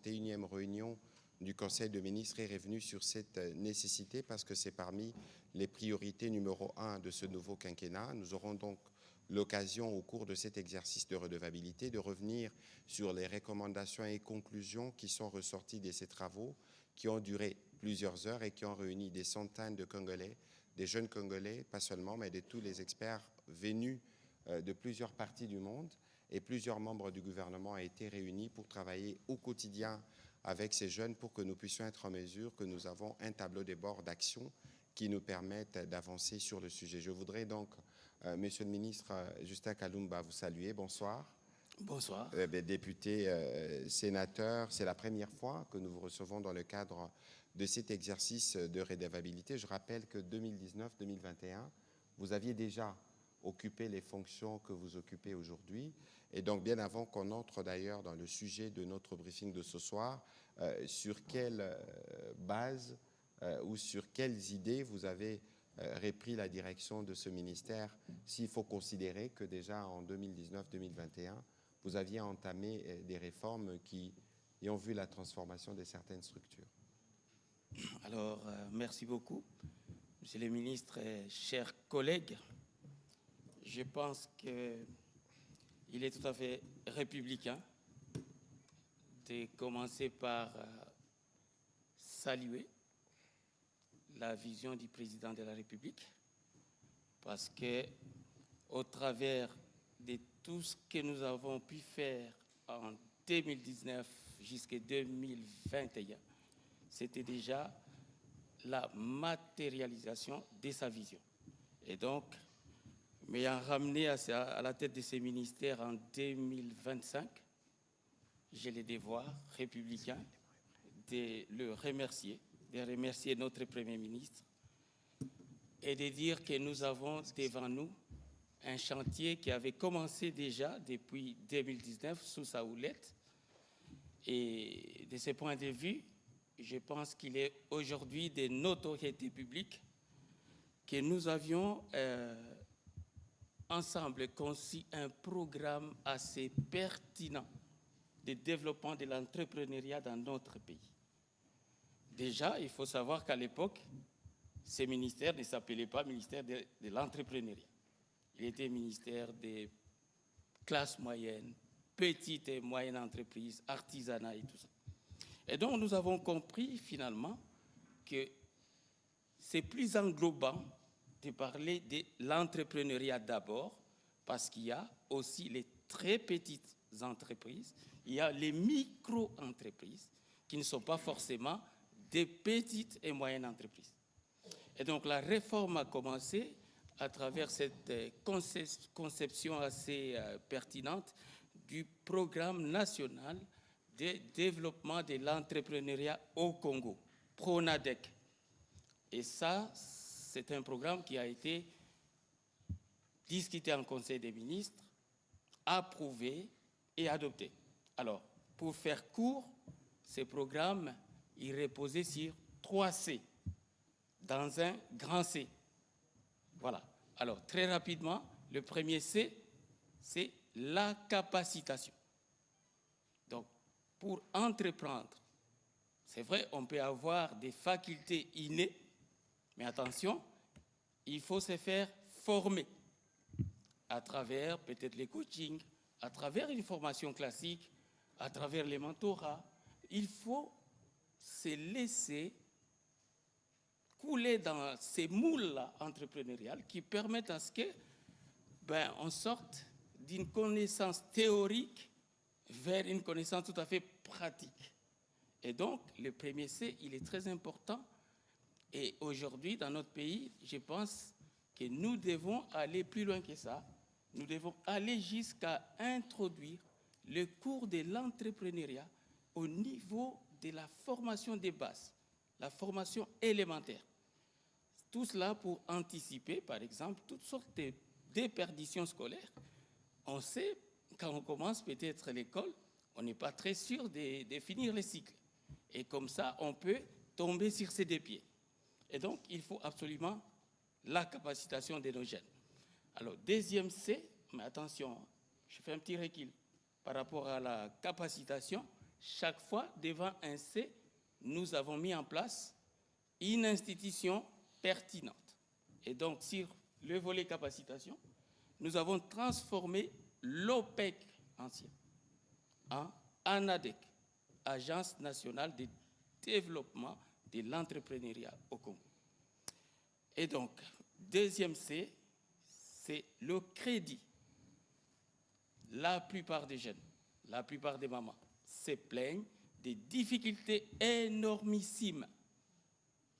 31e réunion du Conseil de ministres est revenu sur cette nécessité parce que c'est parmi les priorités numéro 1 de ce nouveau quinquennat. Nous aurons donc l'occasion au cours de cet exercice de redevabilité de revenir sur les recommandations et conclusions qui sont ressorties de ces travaux qui ont duré plusieurs heures et qui ont réuni des centaines de Congolais, des jeunes Congolais, pas seulement, mais de tous les experts venus de plusieurs parties du monde, et plusieurs membres du gouvernement ont été réunis pour travailler au quotidien avec ces jeunes pour que nous puissions être en mesure que nous avons un tableau de bord d'action qui nous permettent d'avancer sur le sujet. Je voudrais donc, Monsieur le ministre Justin Kalumba, vous saluer. Bonsoir. Bonsoir. Député, sénateur, c'est la première fois que nous vous recevons dans le cadre de cet exercice de redevabilité. Je rappelle que 2019-2021, vous aviez déjà occupé les fonctions que vous occupez aujourd'hui. Et donc, bien avant qu'on entre d'ailleurs dans le sujet de notre briefing de ce soir, sur quelle base ou sur quelles idées vous avez repris la direction de ce ministère, s'il faut considérer que déjà en 2019-2021, vous aviez entamé des réformes qui ont vu la transformation de certaines structures. Alors, merci beaucoup. Monsieur le ministre, chers collègues, je pense qu'il est tout à fait républicain de commencer par saluer la vision du président de la République, parce que au travers de tout ce que nous avons pu faire en 2019 jusqu'à 2021, c'était déjà la matérialisation de sa vision. Et donc, m'ayant ramené à la tête de ces ministères en 2025, j'ai le devoir républicain de le remercier, de remercier notre Premier ministre et de dire que nous avons devant nous un chantier qui avait commencé déjà depuis 2019 sous sa houlette. Et de ce point de vue, je pense qu'il est aujourd'hui de notoriété publique que nous avions ensemble conçu un programme assez pertinent de développement de l'entrepreneuriat dans notre pays. Déjà, il faut savoir qu'à l'époque, ce ministère ne s'appelait pas ministère de l'entrepreneuriat. Il était ministère des classes moyennes, petites et moyennes entreprises, artisanat et tout ça. Et donc, nous avons compris finalement que c'est plus englobant de parler de l'entrepreneuriat d'abord, parce qu'il y a aussi les très petites entreprises, il y a les micro-entreprises qui ne sont pas forcément des petites et moyennes entreprises. Et donc, la réforme a commencé à travers cette conception assez pertinente du programme national de développement de l'entrepreneuriat au Congo, PRONADEC. Et ça, c'est un programme qui a été discuté en Conseil des ministres, approuvé et adopté. Alors, pour faire court, ce programme, il reposait sur 3 C, dans un grand C. Voilà. Alors, très rapidement, le premier C, c'est la capacitation. Donc, pour entreprendre, c'est vrai, on peut avoir des facultés innées, mais attention, il faut se faire former à travers peut-être les coachings, à travers une formation classique, à travers les mentorats. Il faut se laisser couler dans ces moules-là entrepreneuriales qui permettent à ce que on sorte d'une connaissance théorique vers une connaissance tout à fait pratique. Et donc, le premier C, il est très important. Et aujourd'hui, dans notre pays, je pense que nous devons aller plus loin que ça. Nous devons aller jusqu'à introduire le cours de l'entrepreneuriat au niveau de la formation des bases, la formation élémentaire. Tout cela pour anticiper, par exemple, toutes sortes de déperditions scolaires. On sait, quand on commence peut-être l'école, on n'est pas très sûr de finir les cycles. Et comme ça, on peut tomber sur ses deux pieds. Et donc, il faut absolument la capacitation de nos jeunes. Alors, deuxième C, mais attention, je fais un petit recul par rapport à la capacitation, chaque fois, devant un C, nous avons mis en place une institution pertinente. Et donc, sur le volet capacitation, nous avons transformé l'OPEC ancien en ANADEC, Agence nationale de développement de l'entrepreneuriat au Congo. Et donc, deuxième C, c'est le crédit. La plupart des jeunes, la plupart des mamans se plaignent des difficultés énormissimes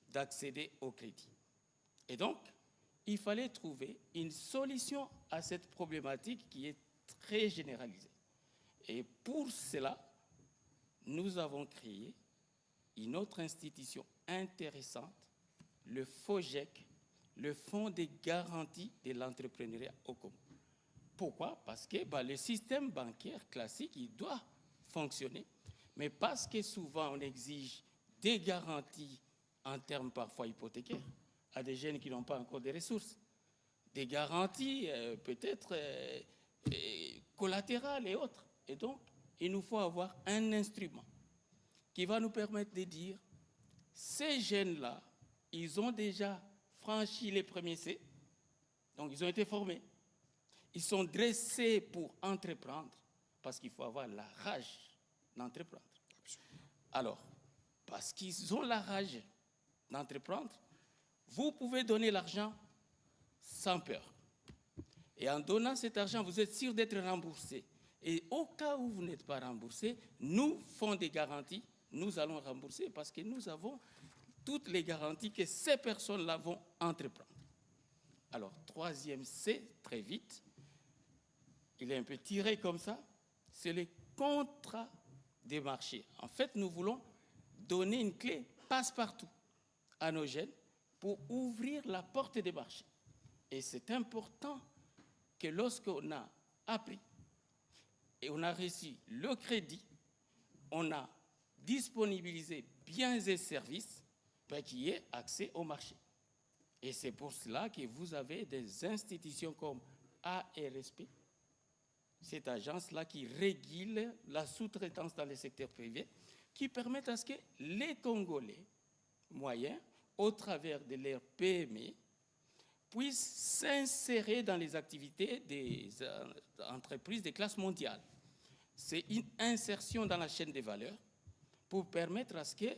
d'accéder au crédit. Et donc, il fallait trouver une solution à cette problématique qui est très généralisée. Et pour cela, nous avons créé une autre institution intéressante, le FOGEC, le Fonds de garantie de l'entrepreneuriat au Congo. Pourquoi? Parce que le système bancaire classique, il doit fonctionner, mais parce que souvent on exige des garanties en termes parfois hypothécaires à des jeunes qui n'ont pas encore de ressources, des garanties peut-être collatérales et autres. Et donc, il nous faut avoir un instrument qui va nous permettre de dire, ces jeunes-là, ils ont déjà franchi les premiers C, donc ils ont été formés. Ils sont dressés pour entreprendre, parce qu'il faut avoir la rage d'entreprendre. Alors, parce qu'ils ont la rage d'entreprendre, vous pouvez donner l'argent sans peur. Et en donnant cet argent, vous êtes sûr d'être remboursé. Et au cas où vous n'êtes pas remboursé, nous, Fonds des garanties, nous allons rembourser parce que nous avons toutes les garanties que ces personnes-là vont entreprendre. Alors, troisième C, très vite, il est un peu tiré comme ça, c'est le contrat des marchés. En fait, nous voulons donner une clé passe-partout à nos jeunes pour ouvrir la porte des marchés. Et c'est important que lorsqu'on a appris et on a reçu le crédit, on a disponibilisé biens et services qu'il y ait accès au marché. Et c'est pour cela que vous avez des institutions comme ARSP, cette agence-là qui régule la sous-traitance dans le secteur privé, qui permettent à ce que les Congolais moyens, au travers de leur PME, puissent s'insérer dans les activités des entreprises de classe mondiale. C'est une insertion dans la chaîne des valeurs pour permettre à ce que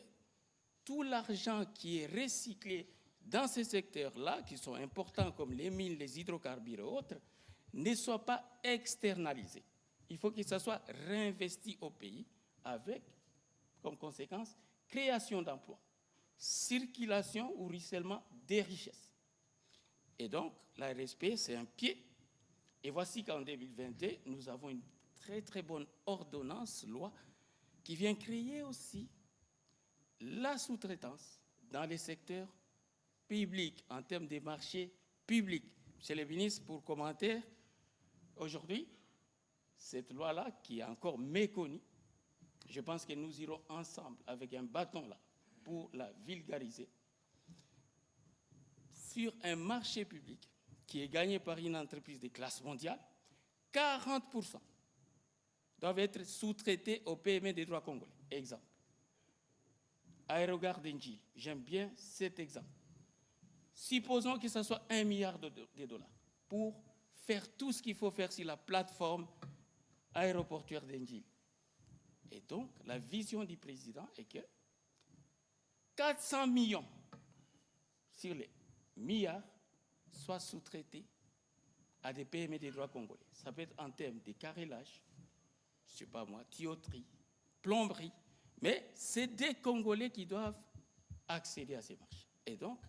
tout l'argent qui est recyclé dans ces secteurs-là, qui sont importants comme les mines, les hydrocarbures et autres, ne soit pas externalisé. Il faut que ça soit réinvesti au pays avec, comme conséquence, création d'emplois, circulation ou ruissellement des richesses. Et donc, la RSP, c'est un pied. Et voici qu'en 2022, nous avons une très, très bonne ordonnance, loi, qui vient créer aussi la sous-traitance dans les secteurs publics, en termes des marchés publics. Monsieur le ministre, pour commentaire, aujourd'hui, cette loi-là, qui est encore méconnue, je pense que nous irons ensemble avec un bâton là pour la vulgariser sur un marché public qui est gagné par une entreprise de classe mondiale. 40% doivent être sous-traités au PME des droits congolais. Exemple. Aérogare d'Enjil, j'aime bien cet exemple. Supposons que ce soit 1 milliard de dollars pour faire tout ce qu'il faut faire sur la plateforme aéroportuaire d'Enjil. Et donc, la vision du président est que 400 millions sur les milliards soient sous-traités à des PME des droits congolais. Ça peut être en termes de carrelage, je ne sais pas moi, tuyauterie, plomberie, mais c'est des Congolais qui doivent accéder à ces marchés. Et donc,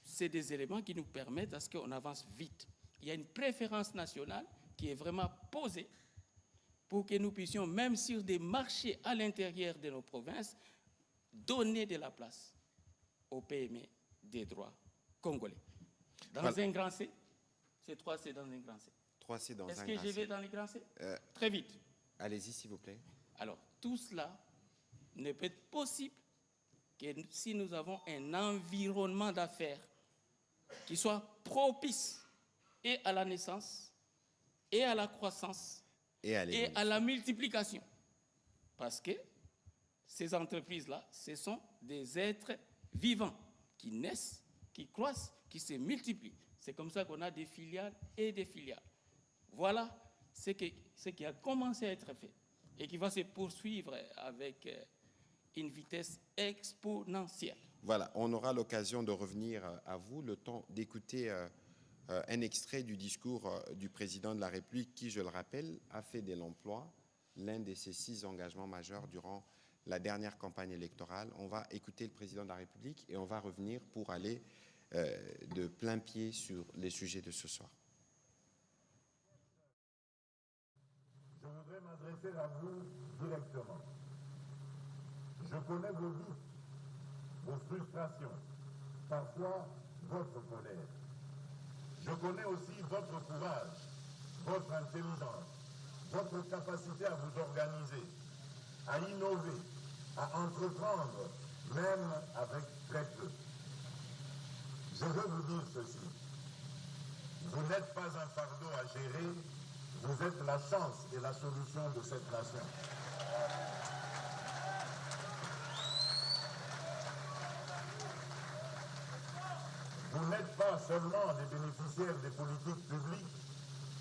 c'est des éléments qui nous permettent à ce qu'on avance vite. Il y a une préférence nationale qui est vraiment posée pour que nous puissions, même sur des marchés à l'intérieur de nos provinces, donner de la place aux PME des droits congolais. Dans un grand C, c'est 3C dans un grand C. 3C dans un grand C. Est-ce que je vais dans les grands C? Très vite. Allez-y, s'il vous plaît. Alors, tout cela ne peut être possible que si nous avons un environnement d'affaires qui soit propice et à la naissance, et à la croissance, et à la multiplication. Parce que ces entreprises-là, ce sont des êtres vivants qui naissent, qui croissent, qui se multiplient. C'est comme ça qu'on a des filiales et des filiales. Voilà ce qui a commencé à être fait et qui va se poursuivre avec une vitesse exponentielle. Voilà, on aura l'occasion de revenir à vous, le temps d'écouter un extrait du discours du président de la République qui, je le rappelle, a fait de l'emploi l'un de ses 6 engagements majeurs durant la dernière campagne électorale. On va écouter le président de la République et on va revenir pour aller de plein pied sur les sujets de ce soir. Je voudrais m'adresser à vous directement. Je connais vos vies, vos frustrations, parfois votre colère. Je connais aussi votre courage, votre intelligence, votre capacité à vous organiser, à innover, à entreprendre, même avec très peu. Je veux vous dire ceci. Vous n'êtes pas un fardeau à gérer, vous êtes la chance et la solution de cette nation. Vous n'êtes pas seulement des bénéficiaires des politiques publiques,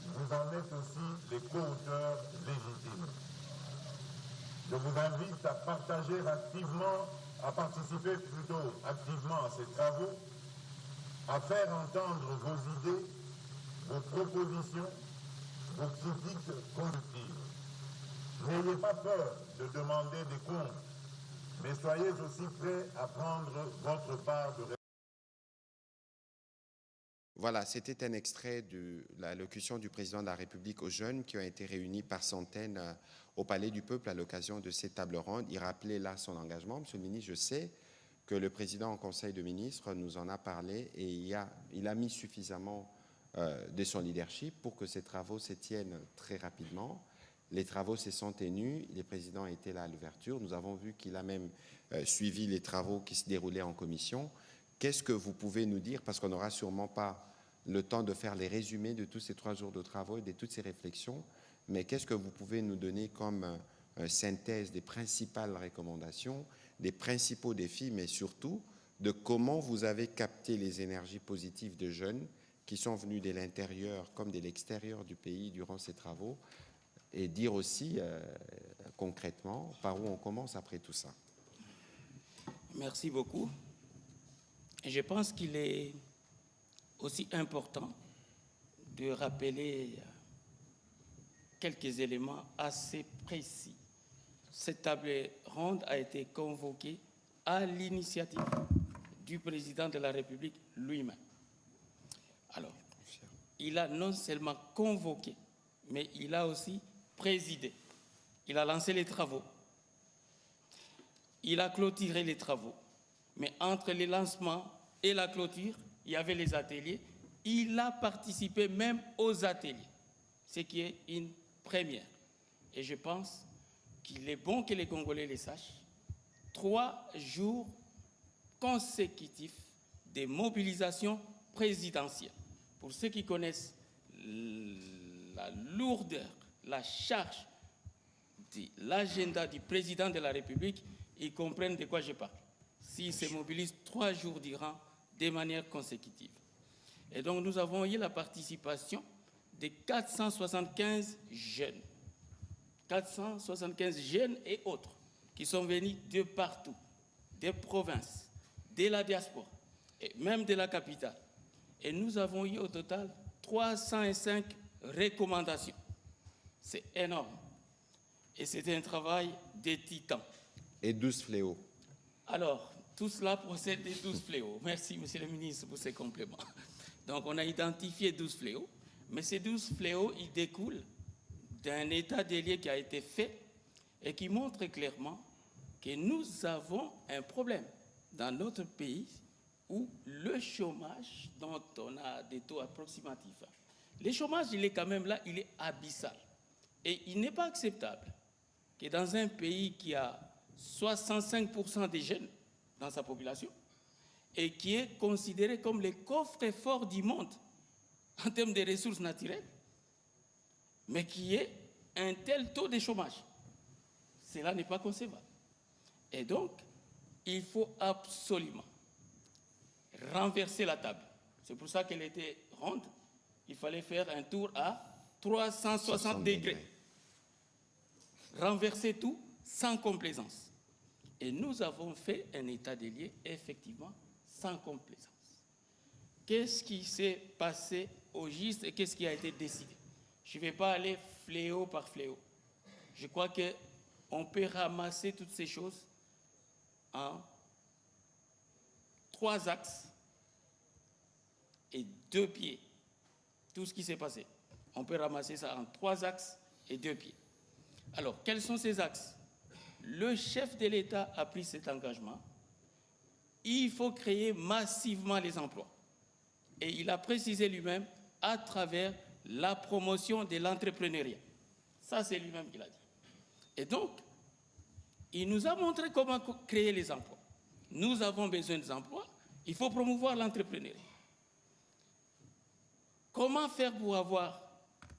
vous en êtes aussi les co-auteurs légitimes. Je vous invite à participer plutôt activement à ces travaux, à faire entendre vos idées, vos propositions, vos critiques constructives. N'ayez pas peur de demander des comptes, mais soyez aussi prêts à prendre votre part de responsabilité. Voilà, c'était un extrait de la locution du président de la République aux jeunes qui ont été réunis par centaines au Palais du Peuple à l'occasion de cette table ronde. Il rappelait là son engagement. Monsieur le ministre, je sais que le président en Conseil de ministres nous en a parlé et il a mis suffisamment de son leadership pour que ces travaux se tiennent très rapidement. Les travaux se sont tenus, le président était là à l'ouverture. Nous avons vu qu'il a même suivi les travaux qui se déroulaient en commission. Qu'est-ce que vous pouvez nous dire, parce qu'on n'aura sûrement pas le temps de faire les résumés de tous ces 3 jours de travaux et de toutes ces réflexions, mais qu'est-ce que vous pouvez nous donner comme synthèse des principales recommandations, des principaux défis, mais surtout de comment vous avez capté les énergies positives de jeunes qui sont venus de l'intérieur comme de l'extérieur du pays durant ces travaux, et dire aussi concrètement par où on commence après tout ça. Merci beaucoup. Je pense qu'il est aussi important de rappeler quelques éléments assez précis. Cette table ronde a été convoquée à l'initiative du président de la République lui-même. Alors, il a non seulement convoqué, mais il a aussi présidé. Il a lancé les travaux. Il a clôturé les travaux. Mais entre les lancements et la clôture, il y avait les ateliers. Il a participé même aux ateliers, ce qui est une première. Et je pense qu'il est bon que les Congolais le sachent. 3 jours consécutifs de mobilisation présidentielle. Pour ceux qui connaissent la lourdeur, la charge de l'agenda du président de la République, ils comprennent de quoi je parle. S'ils se mobilisent 3 jours durant de manière consécutive. Et donc nous avons eu la participation de 475 jeunes. 475 jeunes et autres qui sont venus de partout, des provinces, de la diaspora et même de la capitale. Et nous avons eu au total 305 recommandations. C'est énorme. Et c'était un travail de titan. Et 12 fléaux. Alors, tout cela procède des 12 fléaux. Merci, monsieur le ministre, pour ces compléments. Donc, on a identifié 12 fléaux, mais ces 12 fléaux, ils découlent d'un état des lieux qui a été fait et qui montre clairement que nous avons un problème dans notre pays où le chômage, dont on a des taux approximatifs, le chômage, il est quand même là, il est abyssal. Et il n'est pas acceptable que dans un pays qui a 65% des jeunes dans sa population et qui est considéré comme le coffre-fort du monde en termes de ressources naturelles, mais qui ait un tel taux de chômage. Cela n'est pas concevable. Et donc, il faut absolument renverser la table. C'est pour ça qu'elle était ronde. Il fallait faire un tour à 360 degrés. Renverser tout sans complaisance. Et nous avons fait un état des lieux, effectivement, sans complaisance. Qu'est-ce qui s'est passé au GIST et qu'est-ce qui a été décidé? Je ne vais pas aller fléau par fléau. Je crois qu'on peut ramasser toutes ces choses en 3 axes et 2 pieds. Tout ce qui s'est passé. On peut ramasser ça en 3 axes et 2 pieds. Alors, quels sont ces axes? Le chef de l'État a pris cet engagement. Il faut créer massivement les emplois. Et il a précisé lui-même à travers la promotion de l'entrepreneuriat. Ça, c'est lui-même qui l'a dit. Et donc, il nous a montré comment créer les emplois. Nous avons besoin des emplois, il faut promouvoir l'entrepreneuriat. Comment faire pour avoir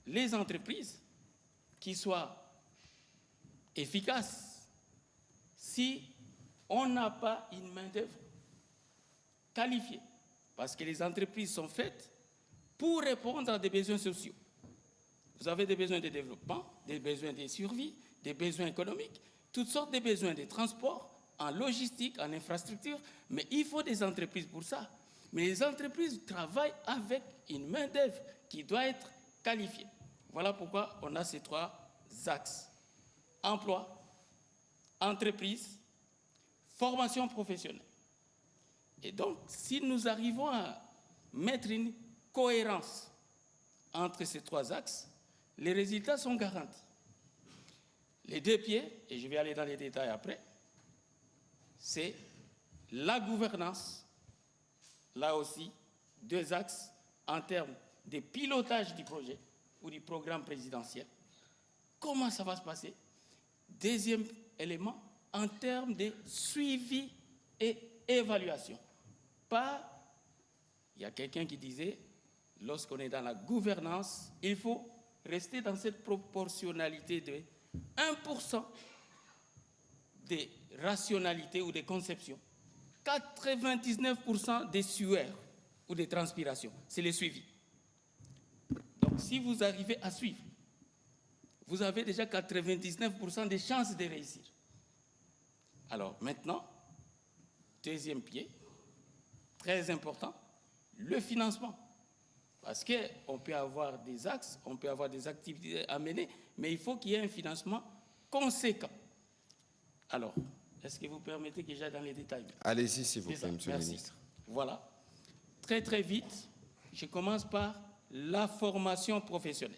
les entreprises qui soient efficaces si on n'a pas une main-d'œuvre qualifiée? Parce que les entreprises sont faites pour répondre à des besoins sociaux. Vous avez des besoins de développement, des besoins de survie, des besoins économiques, toutes sortes de besoins de transport, en logistique, en infrastructure, mais il faut des entreprises pour ça. Mais les entreprises travaillent avec une main-d'œuvre qui doit être qualifiée. Voilà pourquoi on a ces 3 axes. Emploi, entreprise, formation professionnelle. Et donc, si nous arrivons à mettre une cohérence entre ces 3 axes, les résultats sont garantis. Les 2 pieds, et je vais aller dans les détails après, c'est la gouvernance, là aussi, 2 axes en termes de pilotage du projet ou du programme présidentiel. Comment ça va se passer? Deuxième élément, en termes de suivi et évaluation. Il y a quelqu'un qui disait, lorsqu'on est dans la gouvernance, il faut rester dans cette proportionnalité de 1% de rationalité ou de conception, 99% des sueurs ou des transpirations, c'est le suivi. Donc si vous arrivez à suivre, vous avez déjà 99% des chances de réussir. Alors maintenant, deuxième pied, très important, le financement. Parce qu'on peut avoir des axes, on peut avoir des activités à mener, mais il faut qu'il y ait un financement conséquent. Alors, est-ce que vous permettez que j'aille dans les détails? Allez-y, s'il vous plaît, Monsieur le Merci. ministre. Voilà. Très, très vite, je commence par la formation professionnelle.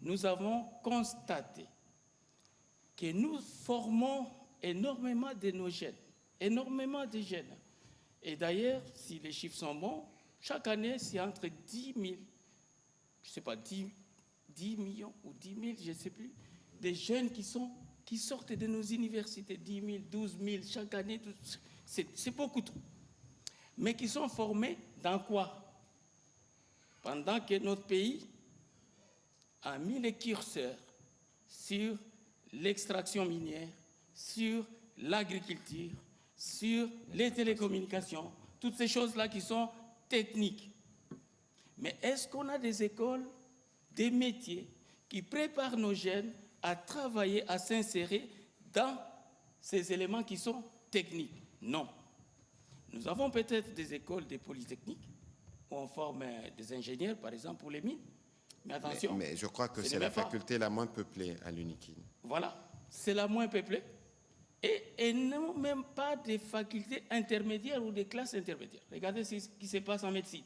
Nous avons constaté que nous formons énormément de nos jeunes, énormément de jeunes. Et d'ailleurs, si les chiffres sont bons, chaque année, c'est entre 10 000, je ne sais pas, 10 millions ou 10 000, je ne sais plus, des jeunes qui sortent de nos universités, 10 000, 12 000 chaque année, c'est beaucoup trop. Mais qui sont formés dans quoi? Pendant que notre pays a mis les curseurs sur l'extraction minière, sur l'agriculture, sur les télécommunications, toutes ces choses-là qui sont techniques. Mais est-ce qu'on a des écoles, des métiers qui préparent nos jeunes à travailler, à s'insérer dans ces éléments qui sont techniques? Non. Nous avons peut-être des écoles, des polytechniques, où on forme des ingénieurs, par exemple, pour les mines. Mais attention. Mais je crois que c'est la faculté la moins peuplée à l'UNIKIN. Voilà, c'est la moins peuplée. Et non même pas des facultés intermédiaires ou des classes intermédiaires. Regardez ce qui se passe en médecine.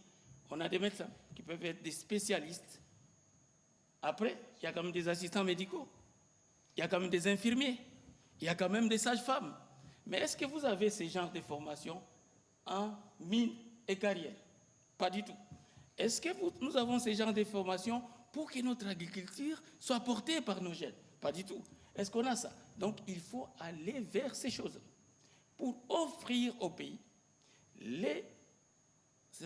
On a des médecins qui peuvent être des spécialistes. Après, il y a quand même des assistants médicaux. Il y a quand même des infirmiers. Il y a quand même des sages-femmes. Mais est-ce que vous avez ce genre de formation en mine et carrière? Pas du tout. Est-ce que nous avons ce genre de formation pour que notre agriculture soit portée par nos jeunes? Pas du tout. Est-ce qu'on a ça? Donc, il faut aller vers ces choses-là pour offrir au pays les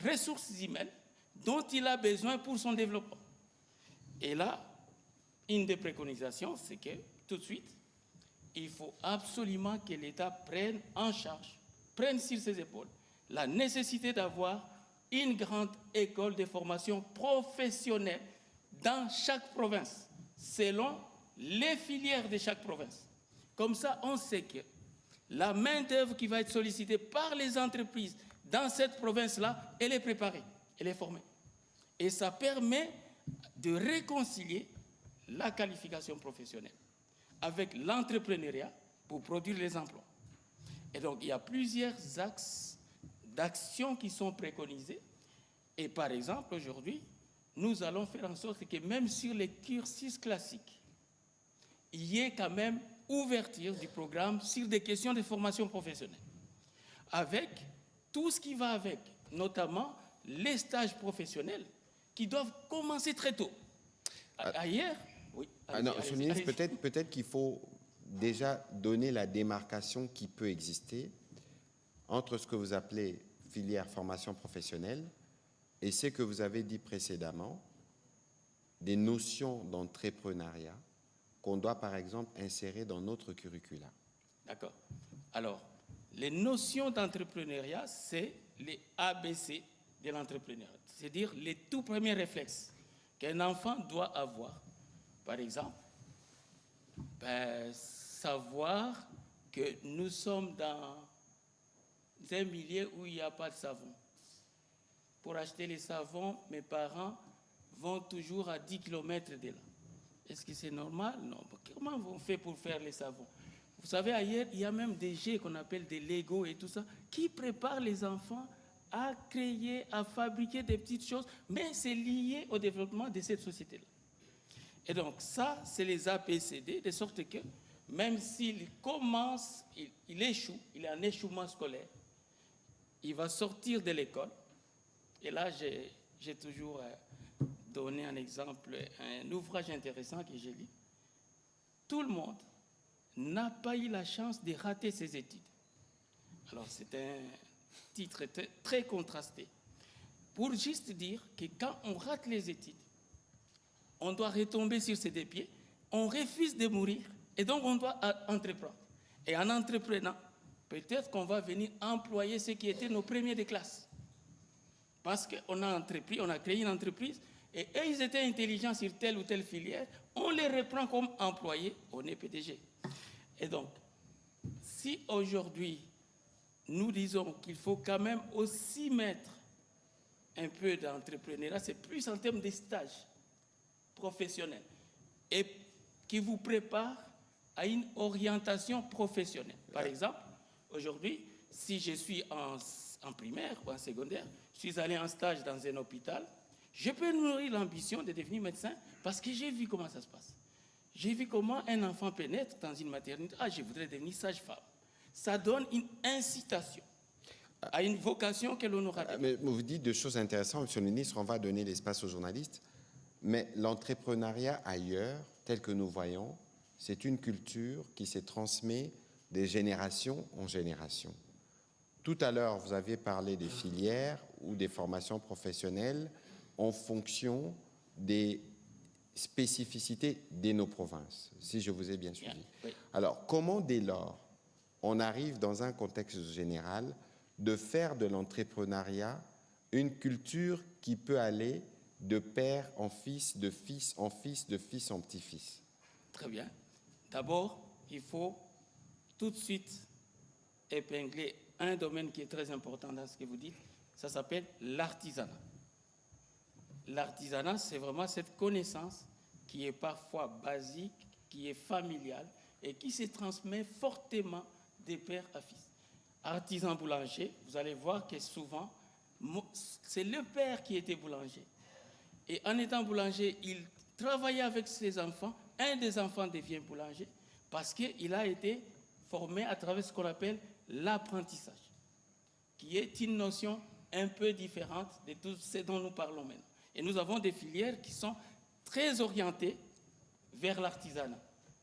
ressources humaines dont il a besoin pour son développement. Et là, une des préconisations, c'est que tout de suite, il faut absolument que l'État prenne en charge, prenne sur ses épaules la nécessité d'avoir une grande école de formation professionnelle dans chaque province, selon les filières de chaque province. Comme ça, on sait que la main-d'œuvre qui va être sollicitée par les entreprises dans cette province-là, elle est préparée, elle est formée. Et ça permet de réconcilier la qualification professionnelle avec l'entrepreneuriat pour produire les emplois. Et donc, il y a plusieurs axes d'action qui sont préconisés. Et par exemple, aujourd'hui, nous allons faire en sorte que même sur les cursus classiques, il y ait quand même ouverture du programme sur des questions de formation professionnelle, avec tout ce qui va avec, notamment les stages professionnels qui doivent commencer très tôt. Ailleurs, oui. Non, Monsieur le ministre, peut-être qu'il faut déjà donner la démarcation qui peut exister entre ce que vous appelez filière formation professionnelle et ce que vous avez dit précédemment, des notions d'entrepreneuriat qu'on doit, par exemple, insérer dans notre curricula. D'accord. Alors, les notions d'entrepreneuriat, c'est les ABC de l'entrepreneuriat, c'est-à-dire les tout premiers réflexes qu'un enfant doit avoir. Par exemple, savoir que nous sommes dans un milieu où il n'y a pas de savon. Pour acheter les savons, mes parents vont toujours à 10 km de là. Est-ce que c'est normal? Non. Comment on fait pour faire les savons? Vous savez, ailleurs, il y a même des jeux qu'on appelle des Lego et tout ça, qui préparent les enfants à créer, à fabriquer des petites choses, mais c'est lié au développement de cette société-là. Et donc ça, c'est les ABCD, de sorte que même s'il commence, il échoue, il est en échouement scolaire, il va sortir de l'école. Et là, j'ai toujours donné un exemple, un ouvrage intéressant que j'ai lu. Tout le monde n'a pas eu la chance de rater ses études. Alors, c'est un titre très contrasté, pour juste dire que quand on rate les études, on doit retomber sur ses deux pieds, on refuse de mourir, et donc on doit entreprendre. Et en entreprenant, peut-être qu'on va venir employer ceux qui étaient nos premiers de classe. Parce qu'on a entrepris, on a créé une entreprise, et eux, ils étaient intelligents sur telle ou telle filière, on les reprend comme employés, on est PDG. Et donc, si aujourd'hui, nous disons qu'il faut quand même aussi mettre un peu d'entrepreneuriat, c'est plus en termes de stage professionnel, et qui vous prépare à une orientation professionnelle. Par exemple, aujourd'hui, si je suis en primaire ou en secondaire, je suis allé en stage dans un hôpital, je peux nourrir l'ambition de devenir médecin parce que j'ai vu comment ça se passe. J'ai vu comment un enfant pénètre dans une maternité. Ah, je voudrais devenir sage-femme. Ça donne une incitation à une vocation que l'on aura. Mais vous dites des choses intéressantes, Monsieur le ministre, on va donner l'espace aux journalistes, mais l'entrepreneuriat ailleurs, tel que nous voyons, c'est une culture qui s'est transmise des générations en génération. Tout à l'heure, vous aviez parlé des filières ou des formations professionnelles en fonction des spécificités de nos provinces, si je vous ai bien suivi. Oui. Alors, comment dès lors on arrive dans un contexte général de faire de l'entrepreneuriat une culture qui peut aller de père en fils, de fils en fils, de fils en petit-fils? Très bien. D'abord, il faut tout de suite épingler un domaine qui est très important dans ce que vous dites. Ça s'appelle l'artisanat. L'artisanat, c'est vraiment cette connaissance qui est parfois basique, qui est familiale et qui se transmet fortement de père à fils. Artisan boulanger, vous allez voir que souvent, c'est le père qui était boulanger. Et en étant boulanger, il travaillait avec ses enfants. Un des enfants devient boulanger parce qu'il a été formé à travers ce qu'on appelle l'apprentissage, qui est une notion un peu différente de tout ce dont nous parlons maintenant. Et nous avons des filières qui sont très orientées vers l'artisanat.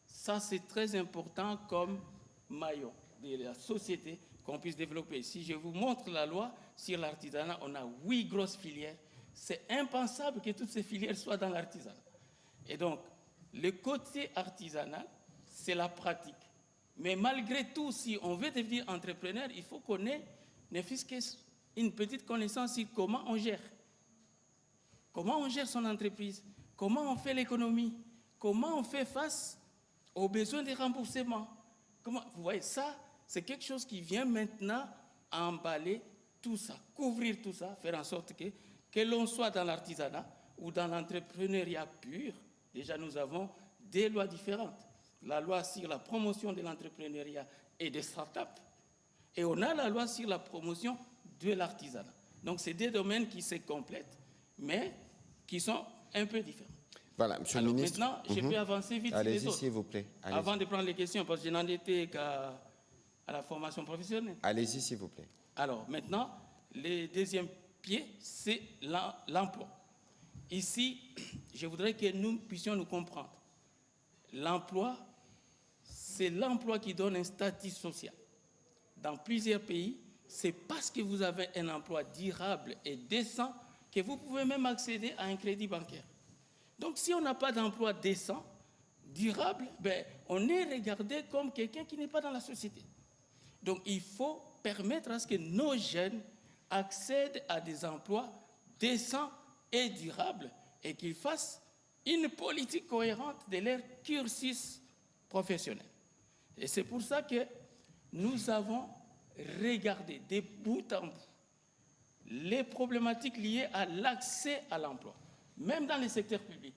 Ça, c'est très important comme maillon de la société qu'on puisse développer. Si je vous montre la loi sur l'artisanat, on a 8 grosses filières. C'est impensable que toutes ces filières soient dans l'artisanat. Et donc, le côté artisanal, c'est la pratique. Mais malgré tout, si on veut devenir entrepreneur, il faut qu'on ait ne fût-ce qu'une petite connaissance sur comment on gère. Comment on gère son entreprise, comment on fait l'économie, comment on fait face aux besoins de remboursement. Vous voyez, ça, c'est quelque chose qui vient maintenant emballer tout ça, couvrir tout ça, faire en sorte que l'on soit dans l'artisanat ou dans l'entrepreneuriat pur. Déjà, nous avons des lois différentes. La loi sur la promotion de l'entrepreneuriat et des startups, et on a la loi sur la promotion de l'artisanat. Donc, c'est des domaines qui se complètent, mais qui sont un peu différents. Voilà, Monsieur le ministre. Maintenant, je peux avancer vite sur les Allez-y, autres. s'il vous plaît. Avant de prendre les questions, parce que je n'en étais qu'à la formation professionnelle. Allez-y, s'il vous plaît. Alors, maintenant, le deuxième pied, c'est l'emploi. Ici, je voudrais que nous puissions nous comprendre. L'emploi, c'est l'emploi qui donne un statut social. Dans plusieurs pays, c'est parce que vous avez un emploi durable et décent que vous pouvez même accéder à un crédit bancaire. Donc, si on n'a pas d'emploi décent, durable, on est regardé comme quelqu'un qui n'est pas dans la société. Donc, il faut permettre à ce que nos jeunes accèdent à des emplois décents et durables et qu'ils fassent une politique cohérente de leur cursus professionnel. Et c'est pour ça que nous avons regardé de bout en bout les problématiques liées à l'accès à l'emploi, même dans le secteur public.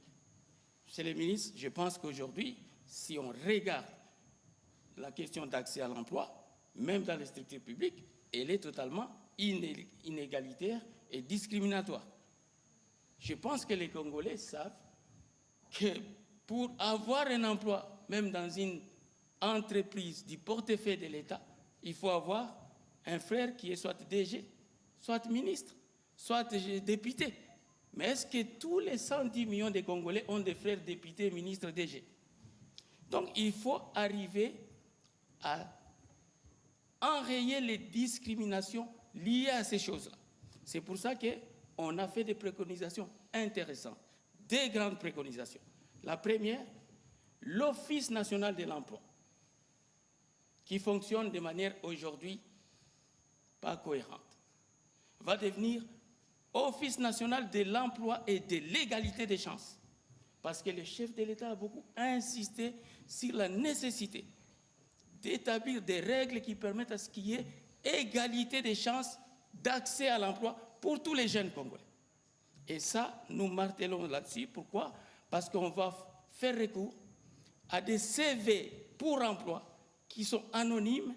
Monsieur le ministre, je pense qu'aujourd'hui, si on regarde la question d'accès à l'emploi, même dans les structures publiques, elle est totalement inégalitaire et discriminatoire. Je pense que les Congolais savent que pour avoir un emploi, même dans une entreprise du portefeuille de l'État, il faut avoir un frère qui est soit DG, soit ministre, soit député. Mais est-ce que tous les 110 millions de Congolais ont des frères députés, ministres, DG? Donc il faut arriver à enrayer les discriminations liées à ces choses-là. C'est pour ça qu'on a fait des préconisations intéressantes, des grandes préconisations. La première, l'Office national de l'emploi, qui fonctionne de manière aujourd'hui pas cohérente, va devenir Office national de l'emploi et de l'égalité des chances. Parce que le chef de l'État a beaucoup insisté sur la nécessité d'établir des règles qui permettent à ce qu'il y ait égalité des chances d'accès à l'emploi pour tous les jeunes Congolais. Et ça, nous martelons là-dessus. Pourquoi? Parce qu'on va faire recours à des CV pour emploi qui sont anonymes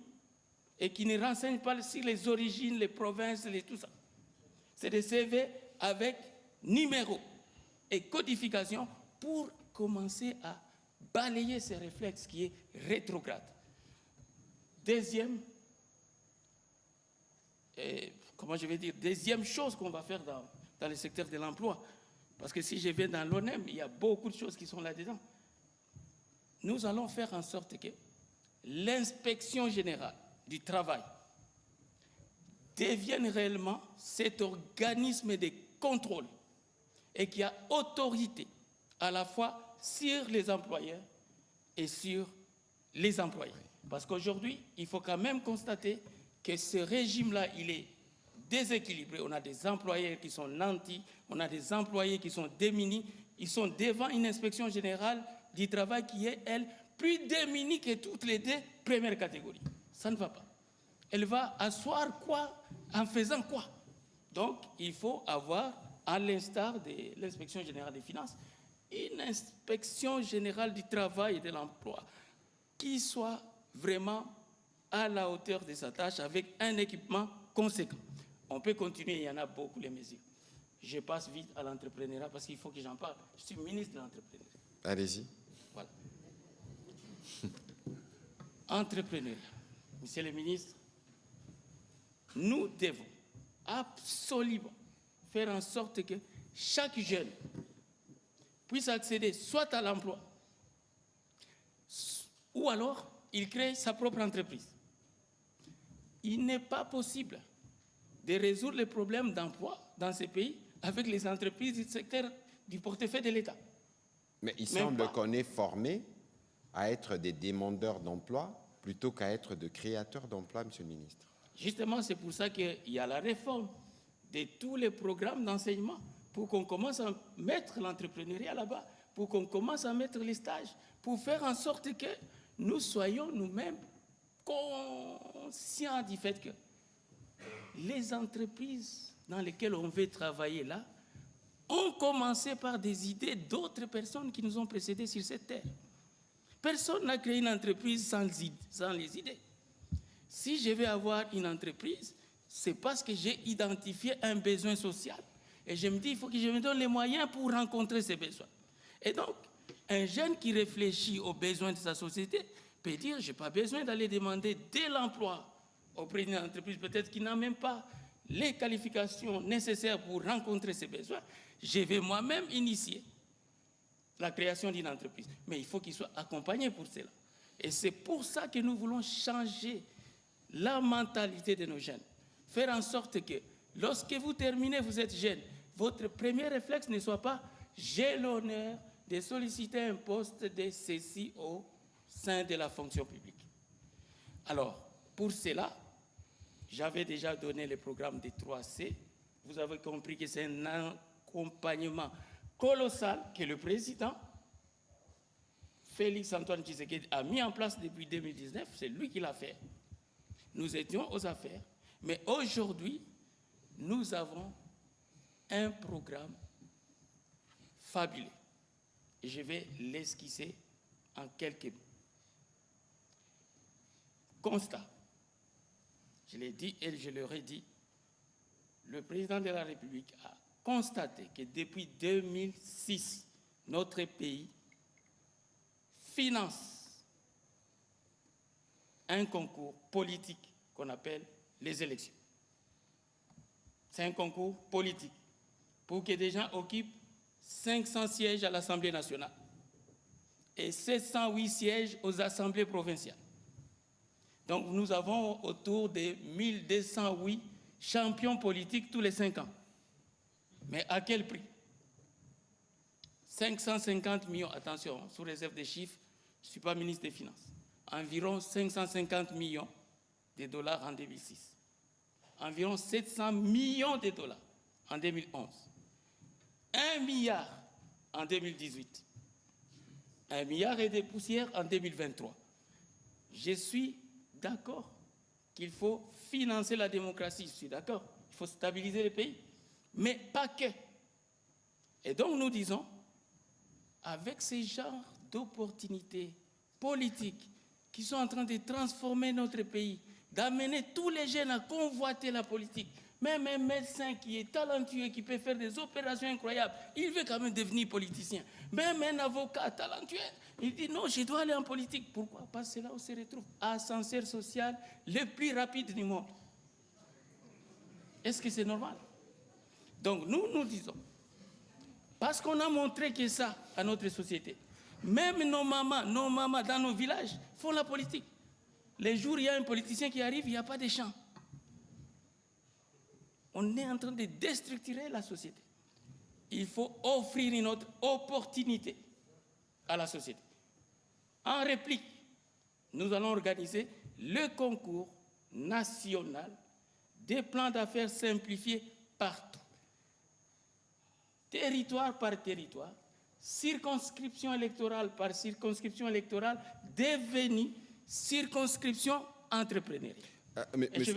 et qui ne renseignent pas sur les origines, les provinces, tout ça. C'est des CV avec numéro et codification pour commencer à balayer ces réflexes qui est rétrograde. Deuxième chose qu'on va faire dans le secteur de l'emploi, parce que si je vais dans l'ONEM, il y a beaucoup de choses qui sont là-dedans. Nous allons faire en sorte que l'inspection générale du travail devienne réellement cet organisme de contrôle et qui a autorité à la fois sur les employeurs et sur les employés. Parce qu'aujourd'hui, il faut quand même constater que ce régime-là, il est déséquilibré. On a des employeurs qui sont nantis, on a des employés qui sont démunis, ils sont devant une inspection générale du travail qui est, elle, plus démunie que toutes les deux premières catégories. Ça ne va pas. Elle va asseoir quoi en faisant quoi? Donc, il faut avoir, à l'instar de l'inspection générale des finances, une inspection générale du travail et de l'emploi qui soit vraiment à la hauteur de sa tâche avec un équipement conséquent. On peut continuer, il y en a beaucoup les mesures. Je passe vite à l'entrepreneuriat parce qu'il faut que j'en parle. Je suis ministre de l'entrepreneuriat. Allez-y. Voilà. Entrepreneuriat. Monsieur le ministre, nous devons absolument faire en sorte que chaque jeune puisse accéder soit à l'emploi, ou alors il crée sa propre entreprise. Il n'est pas possible de résoudre les problèmes d'emploi dans ces pays avec les entreprises du secteur du portefeuille de l'État. Mais il semble qu'on est formé à être des demandeurs d'emploi plutôt qu'à être de créateurs d'emplois, Monsieur le ministre. Justement, c'est pour ça qu'il y a la réforme de tous les programmes d'enseignement, pour qu'on commence à mettre l'entrepreneuriat là-bas, pour qu'on commence à mettre les stages, pour faire en sorte que nous soyons nous-mêmes conscients du fait que les entreprises dans lesquelles on veut travailler là ont commencé par des idées d'autres personnes qui nous ont précédés sur cette terre. Personne n'a créé une entreprise sans les idées. Si je vais avoir une entreprise, c'est parce que j'ai identifié un besoin social. Et je me dis, il faut que je me donne les moyens pour rencontrer ces besoins. Et donc, un jeune qui réfléchit aux besoins de sa société peut dire, je n'ai pas besoin d'aller demander de l'emploi auprès d'une entreprise peut-être qui n'a même pas les qualifications nécessaires pour rencontrer ses besoins. Je vais moi-même initier la création d'une entreprise. Mais il faut qu'il soit accompagné pour cela. Et c'est pour ça que nous voulons changer la mentalité de nos jeunes. Faire en sorte que lorsque vous terminez, vous êtes jeune, votre premier réflexe ne soit pas « j'ai l'honneur de solliciter un poste de ceci au sein de la fonction publique ». Alors, pour cela, j'avais déjà donné le programme des 3C. Vous avez compris que c'est un accompagnement colossal que le président Félix Antoine Tshisekedi a mis en place depuis 2019. C'est lui qui l'a fait. Nous étions aux affaires. Mais aujourd'hui, nous avons un programme fabuleux. Et je vais l'esquisser en quelques mots. Constat. Je l'ai dit et je le redis. Le président de la République a constaté que depuis 2006, notre pays finance un concours politique qu'on appelle les élections. C'est un concours politique pour que des gens occupent 500 sièges à l'Assemblée nationale et 708 sièges aux assemblées provinciales. Donc nous avons autour de 1208 champions politiques tous les 5 ans. Mais à quel prix? 550 millions, attention, sous réserve des chiffres, je ne suis pas ministre des Finances. Environ 550 millions de dollars en 2006. Environ 700 millions de dollars en 2011. 1 milliard en 2018. 1 milliard et des poussières en 2023. Je suis d'accord qu'il faut financer la démocratie, je suis d'accord. Il faut stabiliser le pays, mais pas que. Et donc nous disons, avec ces genres d'opportunités politiques qui sont en train de transformer notre pays, d'amener tous les jeunes à convoiter la politique, même un médecin qui est talentueux, qui peut faire des opérations incroyables, il veut quand même devenir politicien. Même un avocat talentueux, il dit non, je dois aller en politique. Pourquoi? Parce que c'est là où se retrouve ascenseur social le plus rapide du monde. Est-ce que c'est normal? Donc nous disons, parce qu'on a montré que ça à notre société, même nos mamans dans nos villages font la politique. Les jours où il y a un politicien qui arrive, il n'y a pas de champ. On est en train de déstructurer la société. Il faut offrir une autre opportunité à la société. En réplique, nous allons organiser le concours national des plans d'affaires simplifiés partout. Territoire par territoire, circonscription électorale par circonscription électorale, devenue circonscription entrepreneuriale. Monsieur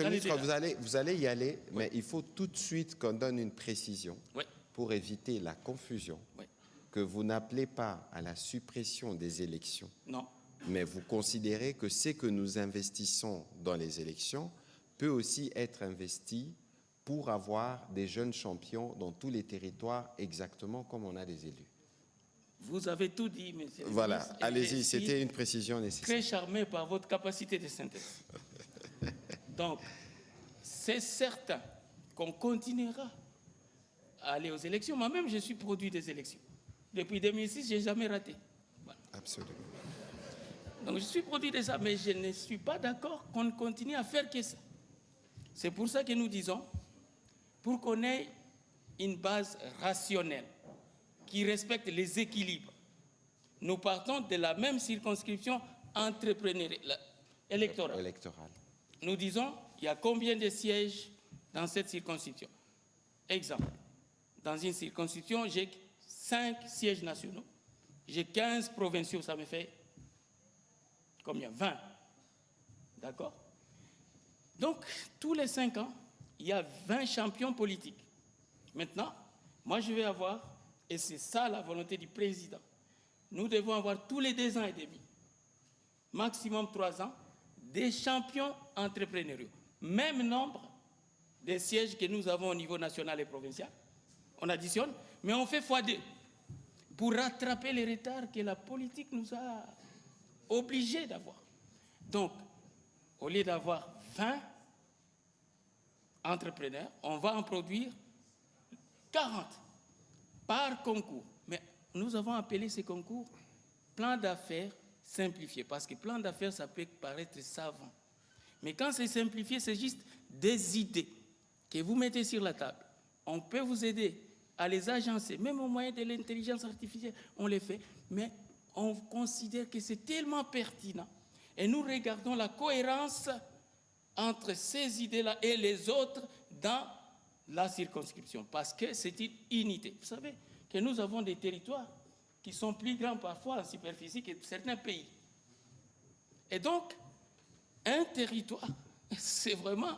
le ministre, vous allez y aller, oui. Mais il faut tout de suite qu'on donne une précision, oui, pour éviter la confusion, oui, que vous n'appelez pas à la suppression des élections. Non. Mais vous considérez que ce que nous investissons dans les élections peut aussi être investi pour avoir des jeunes champions dans tous les territoires, exactement comme on a des élus. Vous avez tout dit, monsieur. Voilà, allez-y, c'était une précision nécessaire. Très charmé par votre capacité de synthèse. Donc, c'est certain qu'on continuera à aller aux élections. Moi-même, je suis produit des élections. Depuis 2006, je n'ai jamais raté. Voilà. Absolument. Donc, je suis produit de ça, mais je ne suis pas d'accord qu'on continue à faire que ça. C'est pour ça que nous disons, pour qu'on ait une base rationnelle, qui respecte les équilibres. Nous partons de la même circonscription électorale. électorale. Nous disons, il y a combien de sièges dans cette circonscription? Exemple, dans une circonscription, j'ai 5 sièges nationaux, j'ai 15 provinciaux, ça me fait combien? 20. D'accord? Donc, tous les 5 ans, il y a 20 champions politiques. Maintenant, moi je vais avoir, et c'est ça la volonté du président, nous devons avoir tous les 2 ans et demi, maximum 3 ans, des champions entrepreneuriaux. Même nombre de sièges que nous avons au niveau national et provincial. On additionne, mais on fait x2 pour rattraper les retards que la politique nous a obligés d'avoir. Donc, au lieu d'avoir 20 entrepreneurs, on va en produire 40 par concours. Mais nous avons appelé ces concours plan d'affaires simplifié, parce que plan d'affaires, ça peut paraître savant. Mais quand c'est simplifié, c'est juste des idées que vous mettez sur la table. On peut vous aider à les agencer, même au moyen de l'intelligence artificielle, on les fait, mais on considère que c'est tellement pertinent. Et nous regardons la cohérence entre ces idées-là et les autres dans la circonscription, parce que c'est une unité. Vous savez que nous avons des territoires qui sont plus grands parfois en superficie que certains pays. Et donc, un territoire, c'est vraiment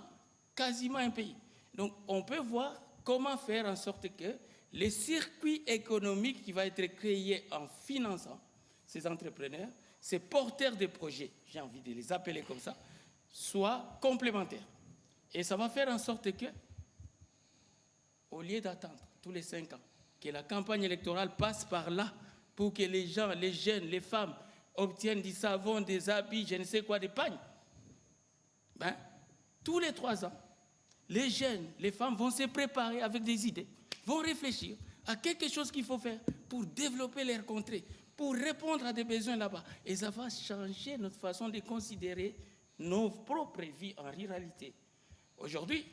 quasiment un pays. Donc, on peut voir comment faire en sorte que les circuits économiques qui vont être créés en finançant ces entrepreneurs, ces porteurs de projets, j'ai envie de les appeler comme ça, soient complémentaires. Et ça va faire en sorte que, au lieu d'attendre tous les 5 ans que la campagne électorale passe par là pour que les gens, les jeunes, les femmes obtiennent du savon, des habits, je ne sais quoi, des pagnes, ben, tous les 3 ans, les jeunes, les femmes vont se préparer avec des idées, vont réfléchir à quelque chose qu'il faut faire pour développer leur contrée, pour répondre à des besoins là-bas. Et ça va changer notre façon de considérer nos propres vies en ruralité. Aujourd'hui,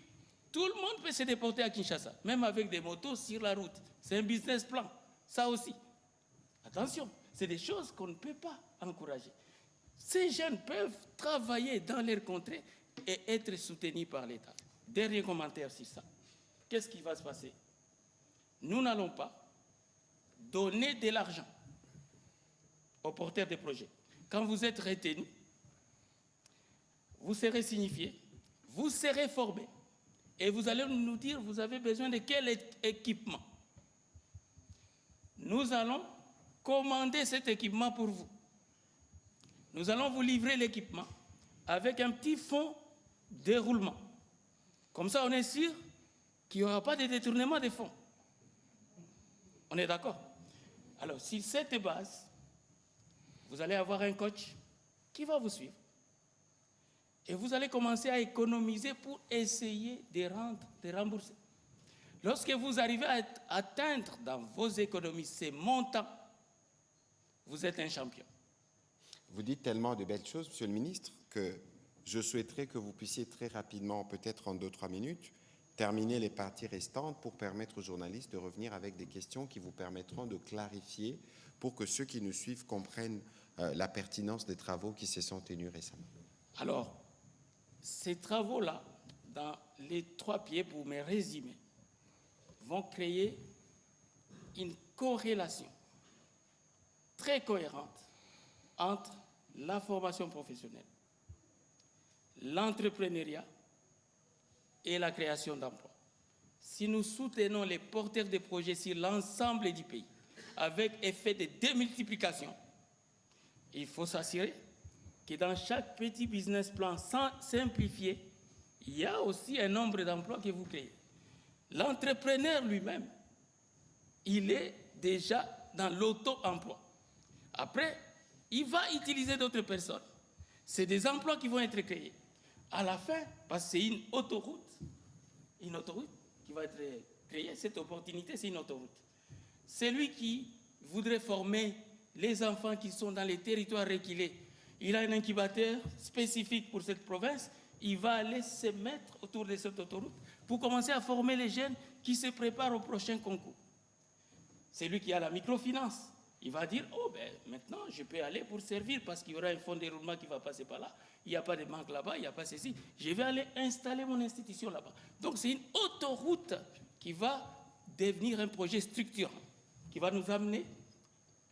tout le monde peut se déporter à Kinshasa, même avec des motos sur la route. C'est un business plan, ça aussi. Attention, c'est des choses qu'on ne peut pas encourager. Ces jeunes peuvent travailler dans leur contrée et être soutenus par l'État. Dernier commentaire sur ça. Qu'est-ce qui va se passer? Nous n'allons pas donner de l'argent aux porteurs de projets. Quand vous êtes retenu, vous serez signifié, vous serez formé, et vous allez nous dire, vous avez besoin de quel équipement? Nous allons commander cet équipement pour vous. Nous allons vous livrer l'équipement avec un petit fonds de roulement. Comme ça, on est sûr qu'il n'y aura pas de détournement des fonds. On est d'accord? Alors, sur cette base, vous allez avoir un coach qui va vous suivre. Et vous allez commencer à économiser pour essayer de rembourser. Lorsque vous arrivez à atteindre dans vos économies ces montants, vous êtes un champion. Vous dites tellement de belles choses, Monsieur le Ministre, que je souhaiterais que vous puissiez très rapidement, peut-être en 2-3 minutes, terminer les parties restantes pour permettre aux journalistes de revenir avec des questions qui vous permettront de clarifier pour que ceux qui nous suivent comprennent la pertinence des travaux qui se sont tenus récemment. Alors, ces travaux-là, dans les 3 pieds, pour me résumer, vont créer une corrélation très cohérente entre la formation professionnelle, l'entrepreneuriat et la création d'emplois. Si nous soutenons les porteurs de projets sur l'ensemble du pays, avec effet de démultiplication, il faut s'assurer que dans chaque petit business plan simplifié, il y a aussi un nombre d'emplois que vous créez. L'entrepreneur lui-même, il est déjà dans l'auto-emploi. Après, il va utiliser d'autres personnes. C'est des emplois qui vont être créés. À la fin, parce que c'est une autoroute qui va être créée, cette opportunité, c'est une autoroute. Celui qui voudrait former les enfants qui sont dans les territoires reculés, il a un incubateur spécifique pour cette province, il va aller se mettre autour de cette autoroute pour commencer à former les jeunes qui se préparent au prochain concours. C'est lui qui a la microfinance, Il va dire, oh ben maintenant je peux aller pour servir parce qu'il y aura un fonds de déroulement qui va passer par là. Il n'y a pas de banque là-bas, il n'y a pas ceci. Je vais aller installer mon institution là-bas. Donc c'est une autoroute qui va devenir un projet structurant, qui va nous amener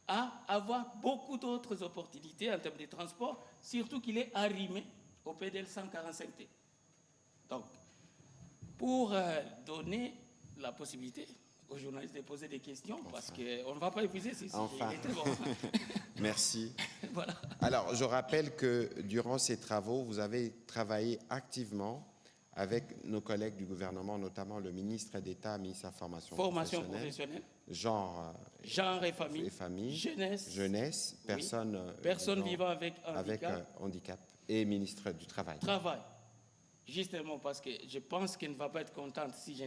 à avoir beaucoup d'autres opportunités en termes de transport, surtout qu'il est arrimé au PDL 145T. Donc, pour donner la possibilité aux journalistes de poser des questions, parce qu'on ne va pas épuiser ce sujet. Enfin. Il est très bon. Merci. Voilà. Alors, je rappelle que durant ces travaux, vous avez travaillé activement avec nos collègues du gouvernement, notamment le ministre d'État, ministre de la Formation professionnelle, genre et famille, jeunesse, personnes vivant avec handicap et ministre du Travail. Justement parce que je pense qu'elle ne va pas être contente si je